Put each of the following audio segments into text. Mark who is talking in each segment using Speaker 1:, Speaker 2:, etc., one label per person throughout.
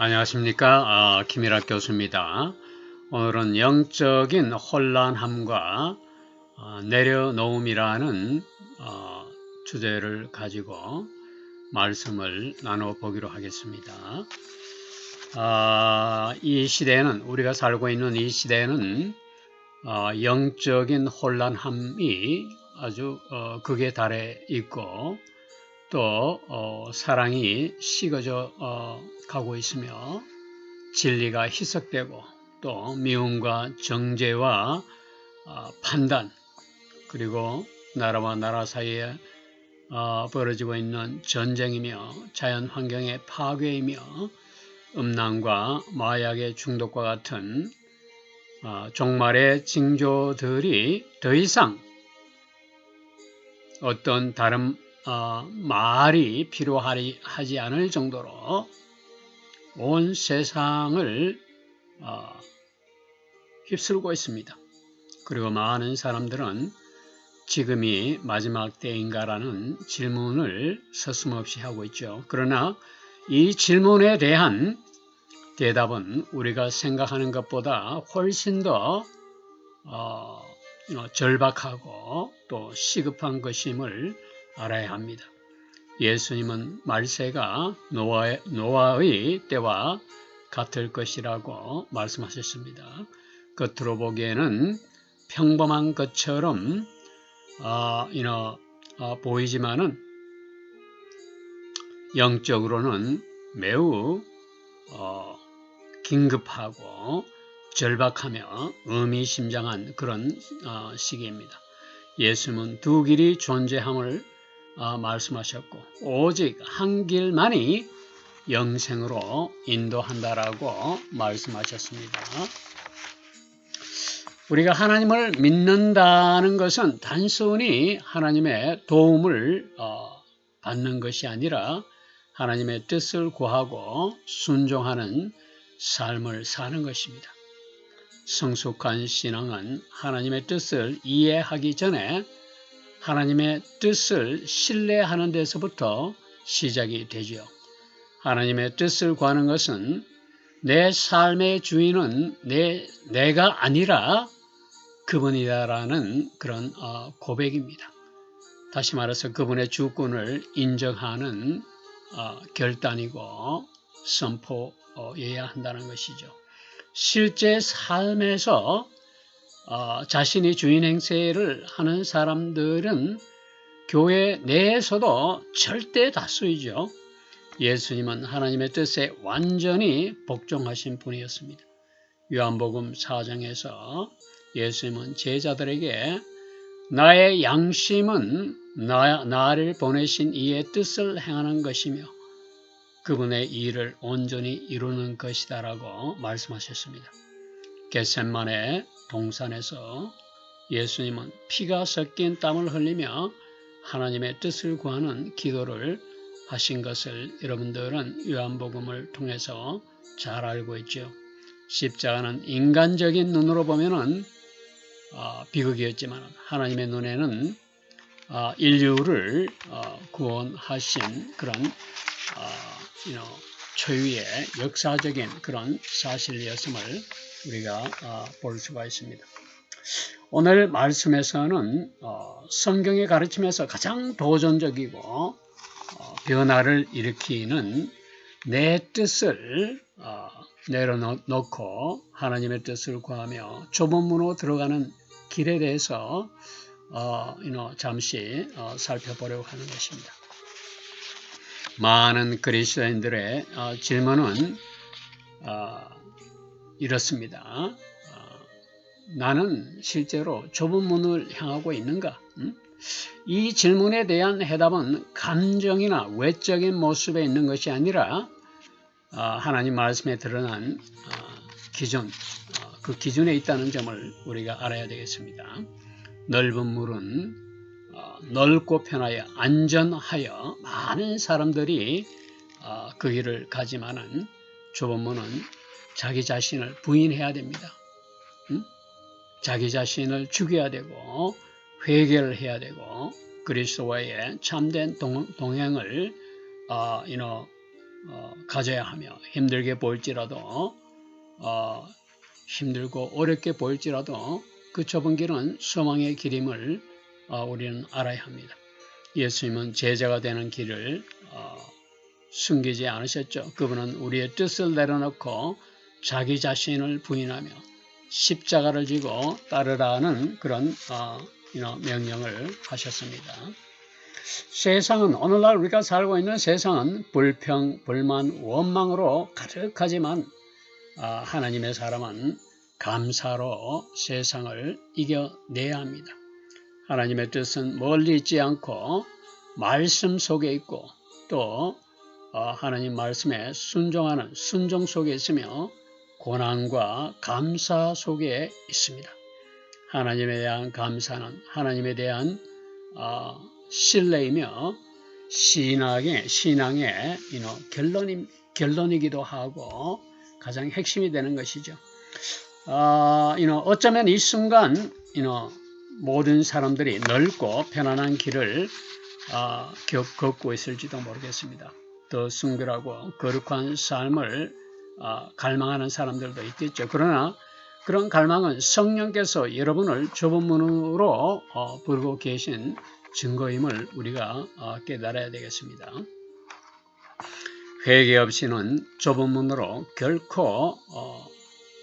Speaker 1: 안녕하십니까. 김일학 교수입니다. 오늘은 영적인 혼란함과 내려놓음이라는 주제를 가지고 말씀을 나눠보기로 하겠습니다. 이 시대에는, 우리가 살고 있는 이 시대에는 영적인 혼란함이 아주 극에 달해 있고, 또 사랑이 식어져 가고 있으며 진리가 희석되고, 또 미움과 정죄와 판단, 그리고 나라와 나라 사이에 벌어지고 있는 전쟁이며 자연환경의 파괴이며 음란과 마약의 중독과 같은 종말의 징조들이 더 이상 어떤 다른 말이 필요하지 않을 정도로 온 세상을 휩쓸고 있습니다. 그리고 많은 사람들은 지금이 마지막 때인가라는 질문을 서슴없이 하고 있죠. 그러나 이 질문에 대한 대답은 우리가 생각하는 것보다 훨씬 더 절박하고 또 시급한 것임을 알아야 합니다. 예수님은 말세가 노아의 때와 같을 것이라고 말씀하셨습니다. 겉으로 보기에는 평범한 것처럼 보이지만은 영적으로는 매우 긴급하고 절박하며 의미심장한 그런 시기입니다. 예수님은 두 길이 존재함을 말씀하셨고, 오직 한 길만이 영생으로 인도한다라고 말씀하셨습니다. 우리가 하나님을 믿는다는 것은 단순히 하나님의 도움을 받는 것이 아니라 하나님의 뜻을 구하고 순종하는 삶을 사는 것입니다. 성숙한 신앙은 하나님의 뜻을 이해하기 전에 하나님의 뜻을 신뢰하는 데서부터 시작이 되죠. 하나님의 뜻을 구하는 것은 내 삶의 주인은 내가 아니라 그분이다라는 그런 고백입니다. 다시 말해서 그분의 주권을 인정하는 결단이고 선포여야 한다는 것이죠. 실제 삶에서 자신이 주인 행세를 하는 사람들은 교회 내에서도 절대 다수이죠. 예수님은 하나님의 뜻에 완전히 복종하신 분이었습니다. 요한복음 4장에서 예수님은 제자들에게 나의 양심은 나를 보내신 이의 뜻을 행하는 것이며 그분의 일을 온전히 이루는 것이다 라고 말씀하셨습니다. 겟세마네 동산에서 예수님은 피가 섞인 땀을 흘리며 하나님의 뜻을 구하는 기도를 하신 것을 여러분들은 요한복음을 통해서 잘 알고 있죠. 십자가는 인간적인 눈으로 보면은 비극이었지만 하나님의 눈에는 인류를 구원하신 그런 초유의 역사적인 그런 사실이었음을 우리가 볼 수가 있습니다. 오늘 말씀에서는 성경의 가르침에서 가장 도전적이고 변화를 일으키는 내 뜻을 내려놓고 하나님의 뜻을 구하며 좁은 문으로 들어가는 길에 대해서 잠시 살펴보려고 하는 것입니다. 많은 그리스도인들의 질문은 이렇습니다. 나는 실제로 좁은 문을 향하고 있는가? 이 질문에 대한 해답은 감정이나 외적인 모습에 있는 것이 아니라 하나님 말씀에 드러난 기준, 그 기준에 있다는 점을 우리가 알아야 되겠습니다. 넓은 물은 넓고 편하여 안전하여 많은 사람들이 그 길을 가지만은 좁은 문은 자기 자신을 부인해야 됩니다. 자기 자신을 죽여야 되고 회개를 해야 되고 그리스도와의 참된 동행을 가져야 하며 힘들게 보일지라도 힘들고 어렵게 보일지라도 그 좁은 길은 소망의 길임을 우리는 알아야 합니다. 예수님은 제자가 되는 길을 숨기지 않으셨죠. 그분은 우리의 뜻을 내려놓고 자기 자신을 부인하며 십자가를 지고 따르라는 그런 명령을 하셨습니다. 세상은 오늘날 우리가 살고 있는 세상은 불평, 불만, 원망으로 가득하지만 하나님의 사람은 감사로 세상을 이겨내야 합니다. 하나님의 뜻은 멀리 있지 않고 말씀 속에 있고 또 하나님 말씀에 순종하는 순종 속에 있으며 고난과 감사 속에 있습니다. 하나님에 대한 감사는 하나님에 대한 신뢰이며 신앙의 결론이기도 하고 가장 핵심이 되는 것이죠. 어쩌면 이 순간 모든 사람들이 넓고 편안한 길을 걷고 있을지도 모르겠습니다. 더 순결하고 거룩한 삶을 갈망하는 사람들도 있겠죠. 그러나 그런 갈망은 성령께서 여러분을 좁은 문으로 부르고 계신 증거임을 우리가 깨달아야 되겠습니다. 회개 없이는 좁은 문으로 결코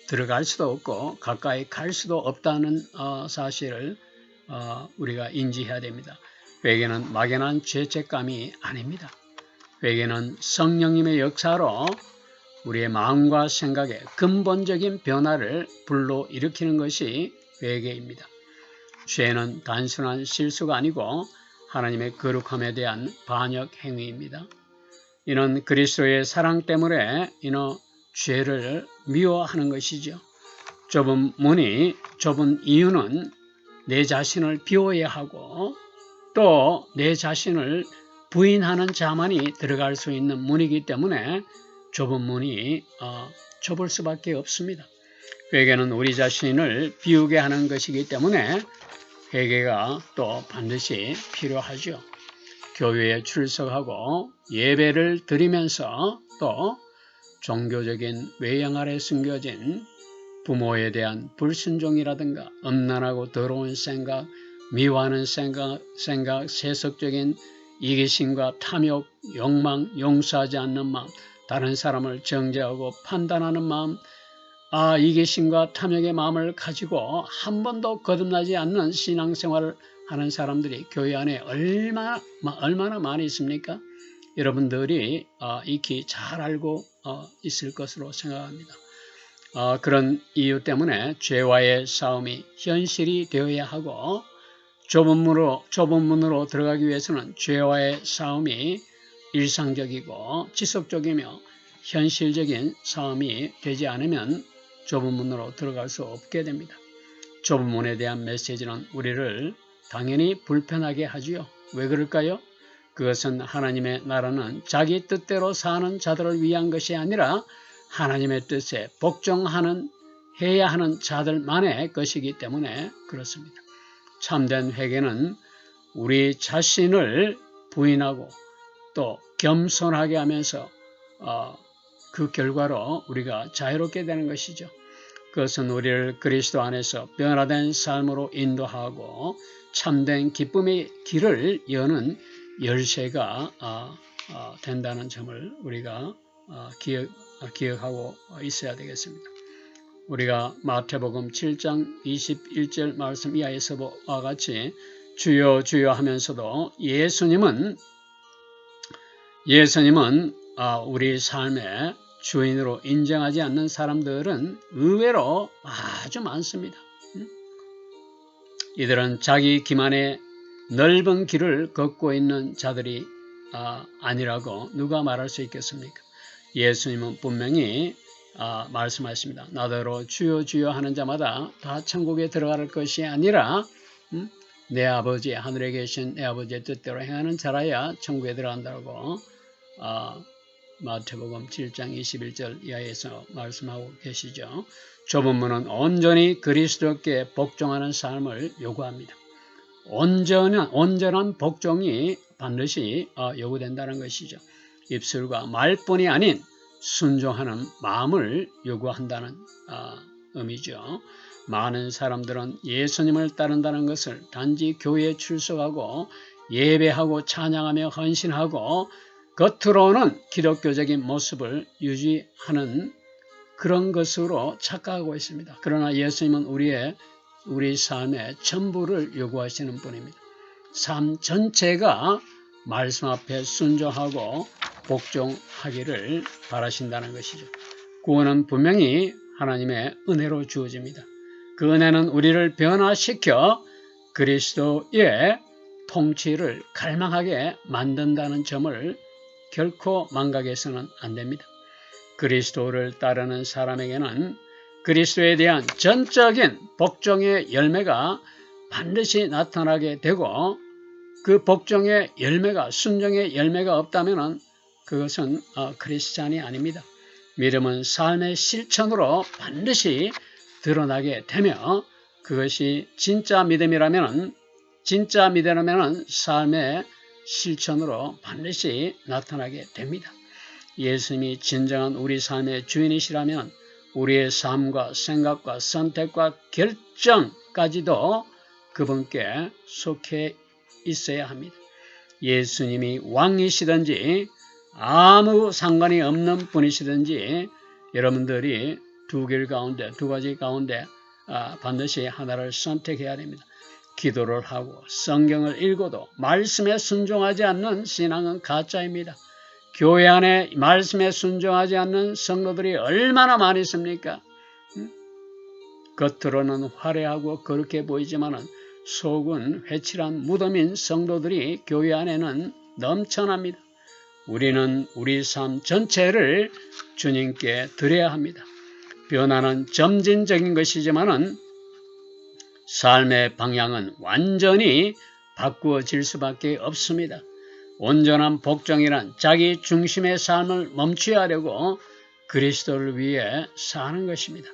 Speaker 1: 들어갈 수도 없고 가까이 갈 수도 없다는 사실을 우리가 인지해야 됩니다. 회개는 막연한 죄책감이 아닙니다. 회개는 성령님의 역사로 우리의 마음과 생각에 근본적인 변화를 불러일으키는 것이 회개입니다. 죄는 단순한 실수가 아니고 하나님의 거룩함에 대한 반역 행위입니다. 이는 그리스도의 사랑 때문에 죄를 미워하는 것이죠. 좁은 이유는 내 자신을 비워야 하고 또 내 자신을 부인하는 자만이 들어갈 수 있는 문이기 때문에 좁은 문이 좁을 수밖에 없습니다. 회개는 우리 자신을 비우게 하는 것이기 때문에 회개가 또 반드시 필요하죠. 교회에 출석하고 예배를 드리면서 또 종교적인 외양 아래 숨겨진 부모에 대한 불순종이라든가 음란하고 더러운 생각, 미워하는 생각, 세속적인 이기심과 탐욕, 욕망, 용서하지 않는 마음, 다른 사람을 정죄하고 판단하는 마음, 이기심과 탐욕의 마음을 가지고 한 번도 거듭나지 않는 신앙생활을 하는 사람들이 교회 안에 얼마나 많이 있습니까? 여러분들이 익히 잘 알고 있을 것으로 생각합니다. 그런 이유 때문에 죄와의 싸움이 현실이 되어야 하고 좁은 문으로 들어가기 위해서는 죄와의 싸움이 일상적이고 지속적이며 현실적인 싸움이 되지 않으면 좁은 문으로 들어갈 수 없게 됩니다. 좁은 문에 대한 메시지는 우리를 당연히 불편하게 하지요. 왜 그럴까요? 그것은 하나님의 나라는 자기 뜻대로 사는 자들을 위한 것이 아니라 하나님의 뜻에 복종해야 하는 자들만의 것이기 때문에 그렇습니다. 참된 회개는 우리 자신을 부인하고 또 겸손하게 하면서 그 결과로 우리가 자유롭게 되는 것이죠. 그것은 우리를 그리스도 안에서 변화된 삶으로 인도하고 참된 기쁨의 길을 여는 열쇠가 된다는 점을 우리가 기억하고 있어야 되겠습니다. 우리가 마태복음 7장 21절 말씀 이하에서와 같이 주여 주여 하면서도 예수님은 우리 삶의 주인으로 인정하지 않는 사람들은 의외로 아주 많습니다. 이들은 자기 기만의 넓은 길을 걷고 있는 자들이 아니라고 누가 말할 수 있겠습니까? 예수님은 분명히 말씀하십니다. 나더러 주여 주여 하는 자마다 다 천국에 들어갈 것이 아니라 내 아버지 하늘에 계신 내 아버지의 뜻대로 행하는 자라야 천국에 들어간다고 마태복음 7장 21절 이하에서 말씀하고 계시죠. 좁은 문은 온전히 그리스도께 복종하는 삶을 요구합니다. 온전한 복종이 반드시 요구된다는 것이죠. 입술과 말뿐이 아닌 순종하는 마음을 요구한다는 의미죠. 많은 사람들은 예수님을 따른다는 것을 단지 교회에 출석하고 예배하고 찬양하며 헌신하고 겉으로는 기독교적인 모습을 유지하는 그런 것으로 착각하고 있습니다. 그러나 예수님은 우리 삶의 전부를 요구하시는 분입니다. 삶 전체가 말씀 앞에 순종하고 복종하기를 바라신다는 것이죠. 구원은 분명히 하나님의 은혜로 주어집니다. 그 은혜는 우리를 변화시켜 그리스도의 통치를 갈망하게 만든다는 점을 결코 망각해서는 안 됩니다. 그리스도를 따르는 사람에게는 그리스도에 대한 전적인 복종의 열매가 반드시 나타나게 되고 그 복종의 열매가 순종의 열매가 없다면 그것은 크리스찬이 아닙니다. 믿음은 삶의 실천으로 반드시 드러나게 되며 그것이 진짜 믿음이라면 삶의 실천으로 반드시 나타나게 됩니다. 예수님이 진정한 우리 삶의 주인이시라면 우리의 삶과 생각과 선택과 결정까지도 그분께 속해 있어야 합니다. 예수님이 왕이시든지 아무 상관이 없는 분이시든지 여러분들이 두 가지 가운데 반드시 하나를 선택해야 됩니다. 기도를 하고 성경을 읽어도 말씀에 순종하지 않는 신앙은 가짜입니다. 교회 안에 말씀에 순종하지 않는 성도들이 얼마나 많이 있습니까? 겉으로는 화려하고 거룩해 보이지만 속은 회칠한 무덤인 성도들이 교회 안에는 넘쳐납니다. 우리는 우리 삶 전체를 주님께 드려야 합니다. 변화는 점진적인 것이지만 삶의 방향은 완전히 바꾸어질 수밖에 없습니다. 온전한 복종이란 자기 중심의 삶을 멈춰야 하려고 그리스도를 위해 사는 것입니다.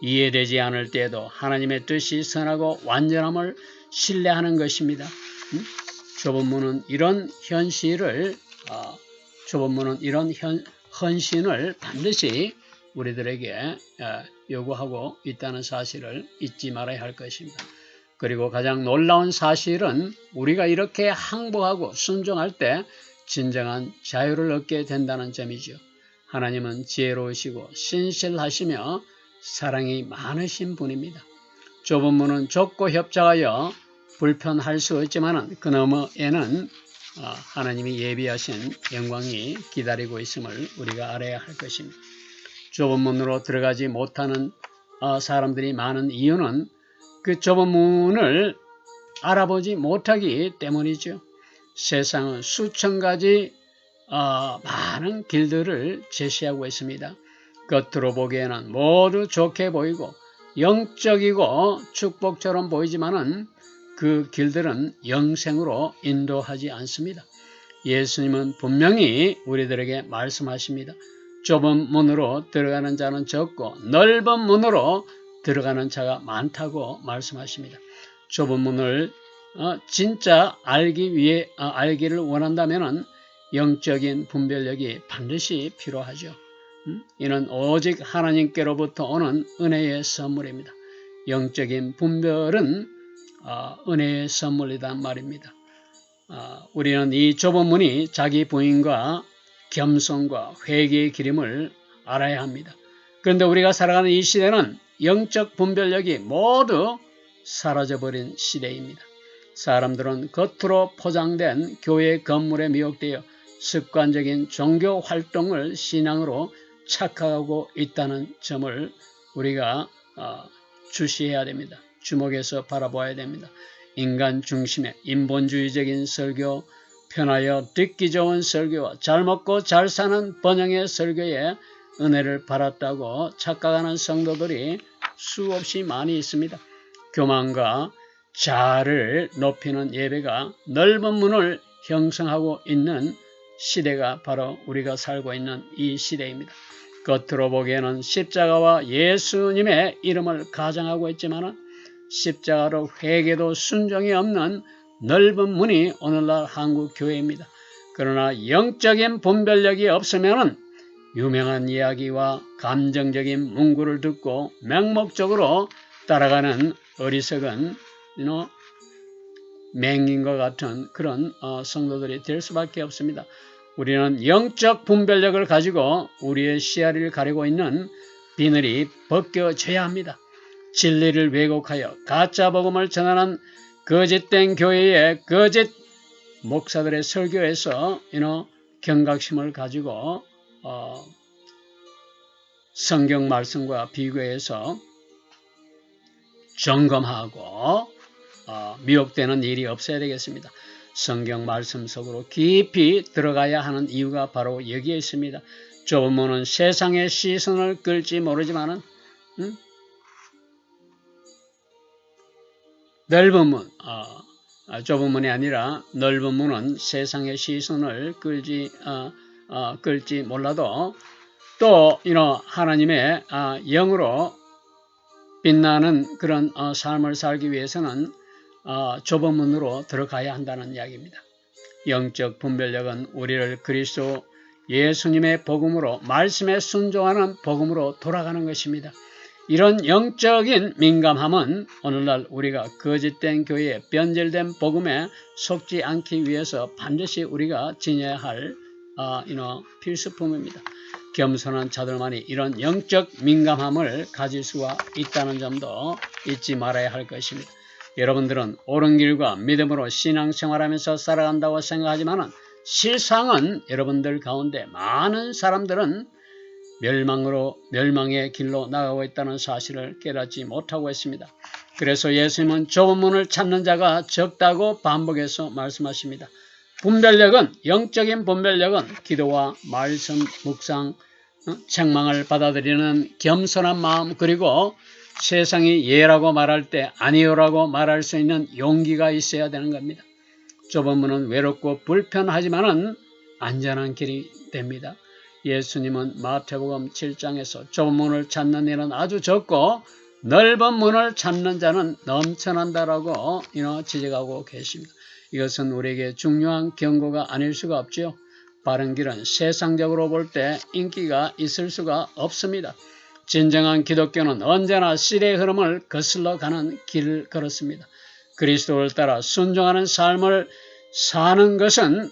Speaker 1: 이해되지 않을 때에도 하나님의 뜻이 선하고 완전함을 신뢰하는 것입니다. 좁은 문은 이런 헌신을 반드시 우리들에게 요구하고 있다는 사실을 잊지 말아야 할 것입니다. 그리고 가장 놀라운 사실은 우리가 이렇게 항복하고 순종할 때 진정한 자유를 얻게 된다는 점이죠. 하나님은 지혜로우시고 신실하시며 사랑이 많으신 분입니다. 좁은 문은 좁고 협착하여 불편할 수 있지만 그 너머에는 하나님이 예비하신 영광이 기다리고 있음을 우리가 알아야 할 것입니다. 좁은 문으로 들어가지 못하는 사람들이 많은 이유는 그 좁은 문을 알아보지 못하기 때문이죠. 세상은 수천 가지 많은 길들을 제시하고 있습니다. 겉으로 보기에는 모두 좋게 보이고 영적이고 축복처럼 보이지만은 그 길들은 영생으로 인도하지 않습니다. 예수님은 분명히 우리들에게 말씀하십니다. 좁은 문으로 들어가는 자는 적고 넓은 문으로 들어가는 자가 많다고 말씀하십니다. 좁은 문을 진짜 알기를 원한다면 영적인 분별력이 반드시 필요하죠. 이는 오직 하나님께로부터 오는 은혜의 선물입니다. 영적인 분별은 은혜의 선물이란 말입니다. 우리는 이 좁은 문이 자기 부인과 겸손과 회개의 길임을 알아야 합니다. 그런데 우리가 살아가는 이 시대는 영적 분별력이 모두 사라져버린 시대입니다. 사람들은 겉으로 포장된 교회 건물에 미혹되어 습관적인 종교 활동을 신앙으로 착각하고 있다는 점을 우리가 주시해야 됩니다. 주목해서 바라봐야 됩니다. 인간 중심의 인본주의적인 설교, 편하여 듣기 좋은 설교와 잘 먹고 잘 사는 번영의 설교에 은혜를 받았다고 착각하는 성도들이 수없이 많이 있습니다. 교만과 자아를 높이는 예배가 넓은 문을 형성하고 있는 시대가 바로 우리가 살고 있는 이 시대입니다. 겉으로 보기에는 십자가와 예수님의 이름을 가장하고 있지만 십자가로 회개도 순종이 없는 넓은 문이 오늘날 한국 교회입니다. 그러나 영적인 분별력이 없으면 유명한 이야기와 감정적인 문구를 듣고 맹목적으로 따라가는 어리석은 맹인과 같은 그런 성도들이 될 수밖에 없습니다. 우리는 영적 분별력을 가지고 우리의 시야를 가리고 있는 비늘이 벗겨져야 합니다. 진리를 왜곡하여 가짜 복음을 전하는 거짓된 교회의 거짓 목사들의 설교에서 경각심을 가지고 성경 말씀과 비교해서 점검하고 미혹되는 일이 없어야 되겠습니다. 성경 말씀 속으로 깊이 들어가야 하는 이유가 바로 여기에 있습니다. 좁은 문은 세상의 시선을 끌지 모르지만은 넓은 문, 좁은 문이 아니라 넓은 문은 세상의 시선을 끌지 몰라도 또 하나님의 영으로 빛나는 그런 삶을 살기 위해서는 좁은 문으로 들어가야 한다는 이야기입니다. 영적 분별력은 우리를 그리스도 예수님의 복음으로 말씀에 순종하는 복음으로 돌아가는 것입니다. 이런 영적인 민감함은 오늘날 우리가 거짓된 교회에 변질된 복음에 속지 않기 위해서 반드시 우리가 지녀야 할 필수품입니다. 겸손한 자들만이 이런 영적 민감함을 가질 수가 있다는 점도 잊지 말아야 할 것입니다. 여러분들은 옳은 길과 믿음으로 신앙생활하면서 살아간다고 생각하지만 실상은 여러분들 가운데 많은 사람들은 멸망의 길로 나가고 있다는 사실을 깨닫지 못하고 있습니다. 그래서 예수님은 좁은 문을 찾는 자가 적다고 반복해서 말씀하십니다. 분별력은, 영적인 분별력은 기도와 말씀, 묵상, 책망을 받아들이는 겸손한 마음, 그리고 세상이 예라고 말할 때 아니요라고 말할 수 있는 용기가 있어야 되는 겁니다. 좁은 문은 외롭고 불편하지만은 안전한 길이 됩니다. 예수님은 마태복음 7장에서 좁은 문을 찾는 이는 아주 적고 넓은 문을 찾는 자는 넘쳐난다라고 지적하고 계십니다. 이것은 우리에게 중요한 경고가 아닐 수가 없지요. 바른 길은 세상적으로 볼 때 인기가 있을 수가 없습니다. 진정한 기독교는 언제나 시대의 흐름을 거슬러 가는 길을 걸었습니다. 그리스도를 따라 순종하는 삶을 사는 것은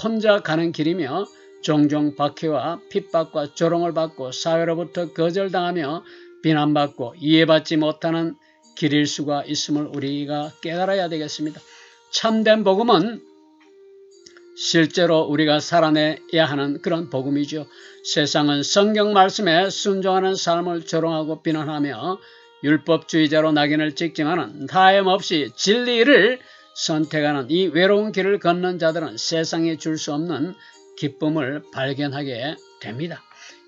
Speaker 1: 혼자 가는 길이며 종종 박해와 핍박과 조롱을 받고 사회로부터 거절당하며 비난받고 이해받지 못하는 길일 수가 있음을 우리가 깨달아야 되겠습니다. 참된 복음은 실제로 우리가 살아내야 하는 그런 복음이죠. 세상은 성경 말씀에 순종하는 삶을 조롱하고 비난하며 율법주의자로 낙인을 찍지만 하염없이 진리를 선택하는 이 외로운 길을 걷는 자들은 세상에 줄 수 없는 기쁨을 발견하게 됩니다.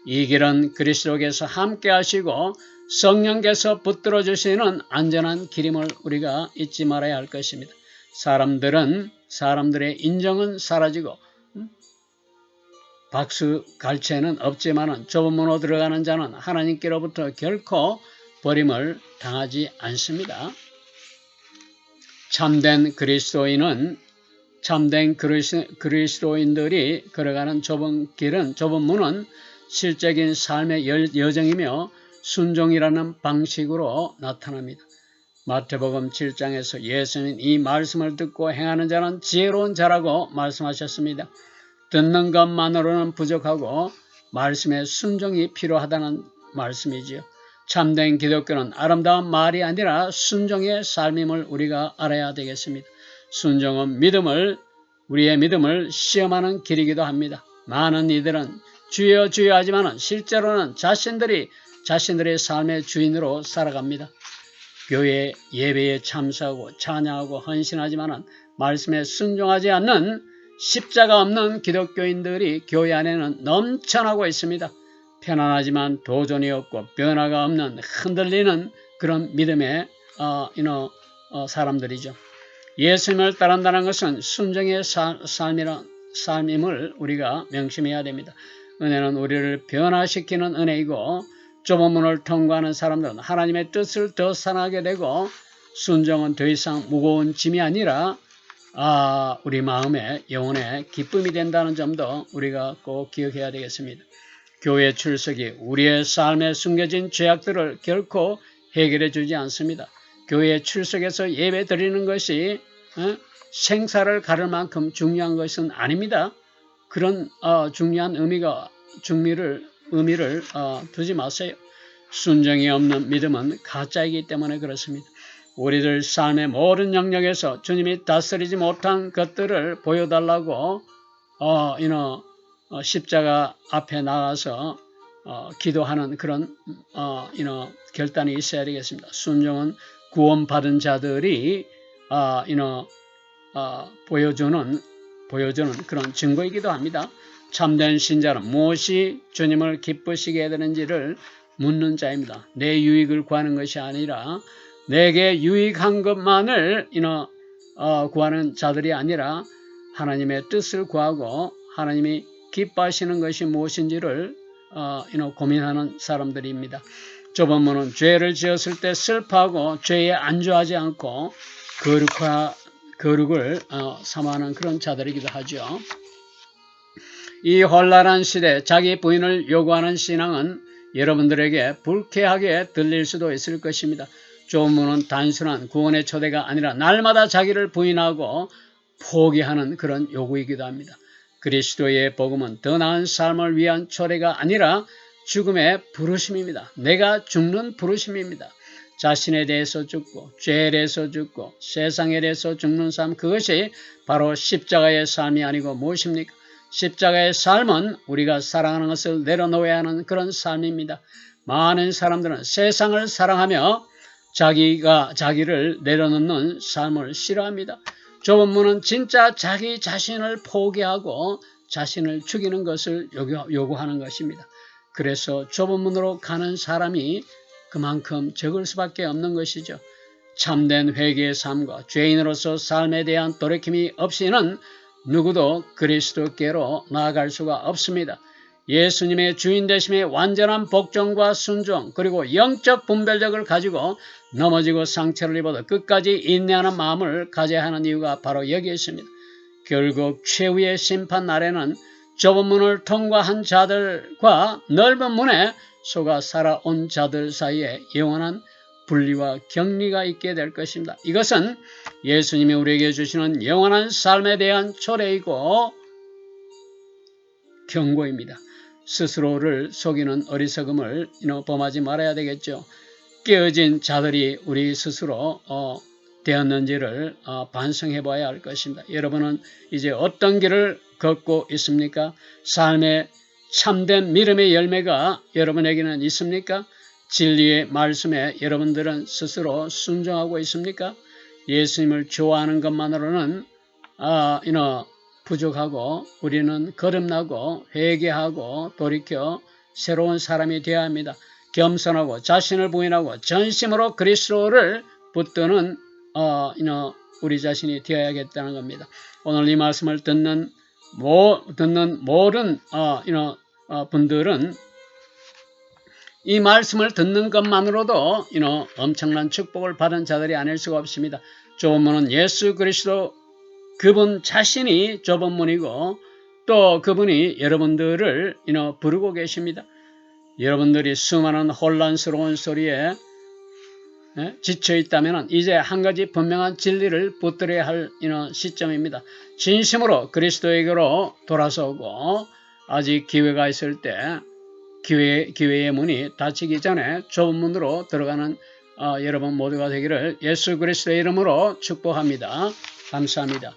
Speaker 1: 이 길은 그리스도께서 함께 하시고 성령께서 붙들어 주시는 안전한 길임을 우리가 잊지 말아야 할 것입니다. 사람들의 인정은 사라지고 박수 갈채는 없지만 좁은 문으로 들어가는 자는 하나님께로부터 결코 버림을 당하지 않습니다. 참된 그리스도인들이 걸어가는 좁은 문은 실적인 삶의 여정이며 순종이라는 방식으로 나타납니다. 마태복음 7장에서 예수님은 이 말씀을 듣고 행하는 자는 지혜로운 자라고 말씀하셨습니다. 듣는 것만으로는 부족하고 말씀에 순종이 필요하다는 말씀이지요. 참된 기독교는 아름다운 말이 아니라 순종의 삶임을 우리가 알아야 되겠습니다. 순종은 우리의 믿음을 시험하는 길이기도 합니다. 많은 이들은 주여 주여 하지만 실제로는 자신들의 삶의 주인으로 살아갑니다. 교회 예배에 참석하고 찬양하고 헌신하지만 말씀에 순종하지 않는 십자가 없는 기독교인들이 교회 안에는 넘쳐나고 있습니다. 편안하지만 도전이 없고 변화가 없는 흔들리는 그런 믿음의 사람들이죠. 예수님을 따른다는 것은 순종의 삶임을 우리가 명심해야 됩니다. 은혜는 우리를 변화시키는 은혜이고 좁은 문을 통과하는 사람들은 하나님의 뜻을 더 사랑하게 되고 순종은 더 이상 무거운 짐이 아니라 우리 마음의 영혼의 기쁨이 된다는 점도 우리가 꼭 기억해야 되겠습니다. 교회 출석이 우리의 삶에 숨겨진 죄악들을 결코 해결해 주지 않습니다. 교회 출석에서 예배 드리는 것이 생사를 가를 만큼 중요한 것은 아닙니다. 그런 중요한 의미를 두지 마세요. 순정이 없는 믿음은 가짜이기 때문에 그렇습니다. 우리들 삶의 모든 영역에서 주님이 다스리지 못한 것들을 보여달라고 십자가 앞에 나가서 기도하는 그런 결단이 있어야 되겠습니다. 순종은 구원받은 자들이 보여주는 그런 증거이기도 합니다. 참된 신자는 무엇이 주님을 기쁘시게 되는지를 묻는 자입니다. 내 유익을 구하는 것이 아니라 내게 유익한 것만을 구하는 자들이 아니라 하나님의 뜻을 구하고 하나님이 기뻐하시는 것이 무엇인지를 고민하는 사람들입니다. 좁은 문은 죄를 지었을 때 슬퍼하고 죄에 안주하지 않고 거룩을 삼아하는 그런 자들이기도 하죠. 이 혼란한 시대 자기 부인을 요구하는 신앙은 여러분들에게 불쾌하게 들릴 수도 있을 것입니다. 좁은 문은 단순한 구원의 초대가 아니라 날마다 자기를 부인하고 포기하는 그런 요구이기도 합니다. 그리스도의 복음은 더 나은 삶을 위한 초대가 아니라 죽음의 부르심입니다. 내가 죽는 부르심입니다. 자신에 대해서 죽고 죄에 대해서 죽고 세상에 대해서 죽는 삶, 그것이 바로 십자가의 삶이 아니고 무엇입니까? 십자가의 삶은 우리가 사랑하는 것을 내려놓아야 하는 그런 삶입니다. 많은 사람들은 세상을 사랑하며 자기를 내려놓는 삶을 싫어합니다. 좁은 문은 진짜 자기 자신을 포기하고 자신을 죽이는 것을 요구하는 것입니다. 그래서 좁은 문으로 가는 사람이 그만큼 적을 수밖에 없는 것이죠. 참된 회개의 삶과 죄인으로서 삶에 대한 돌이킴이 없이는 누구도 그리스도께로 나아갈 수가 없습니다. 예수님의 주인 되심의 완전한 복종과 순종, 그리고 영적 분별력을 가지고 넘어지고 상처를 입어도 끝까지 인내하는 마음을 가져야 하는 이유가 바로 여기에 있습니다. 결국 최후의 심판 날에는 좁은 문을 통과한 자들과 넓은 문에 속아 살아온 자들 사이에 영원한 분리와 격리가 있게 될 것입니다. 이것은 예수님이 우리에게 주시는 영원한 삶에 대한 초대이고 경고입니다. 스스로를 속이는 어리석음을 범하지 말아야 되겠죠. 깨어진 자들이 우리 스스로 되었는지를 반성해 봐야 할 것입니다. 여러분은 이제 어떤 길을 걷고 있습니까? 삶의 참된 믿음의 열매가 여러분에게는 있습니까? 진리의 말씀에 여러분들은 스스로 순종하고 있습니까? 예수님을 좋아하는 것만으로는 부족하고 우리는 거듭나고 회개하고 돌이켜 새로운 사람이 되어야 합니다. 겸손하고 자신을 부인하고 전심으로 그리스도를 붙드는 우리 자신이 되어야겠다는 겁니다. 오늘 이 말씀을 듣는 모든 분들은 이 말씀을 듣는 것만으로도 엄청난 축복을 받은 자들이 아닐 수가 없습니다. 좁은 문은 예수 그리스도 그분 자신이 좁은 문이고 또 그분이 여러분들을 부르고 계십니다. 여러분들이 수많은 혼란스러운 소리에 지쳐 있다면 이제 한 가지 분명한 진리를 붙들어야 할 시점입니다. 진심으로 그리스도에게로 돌아서고 아직 기회가 있을 때 기회의 문이 닫히기 전에 좁은 문으로 들어가는 여러분 모두가 되기를 예수 그리스도의 이름으로 축복합니다. 감사합니다.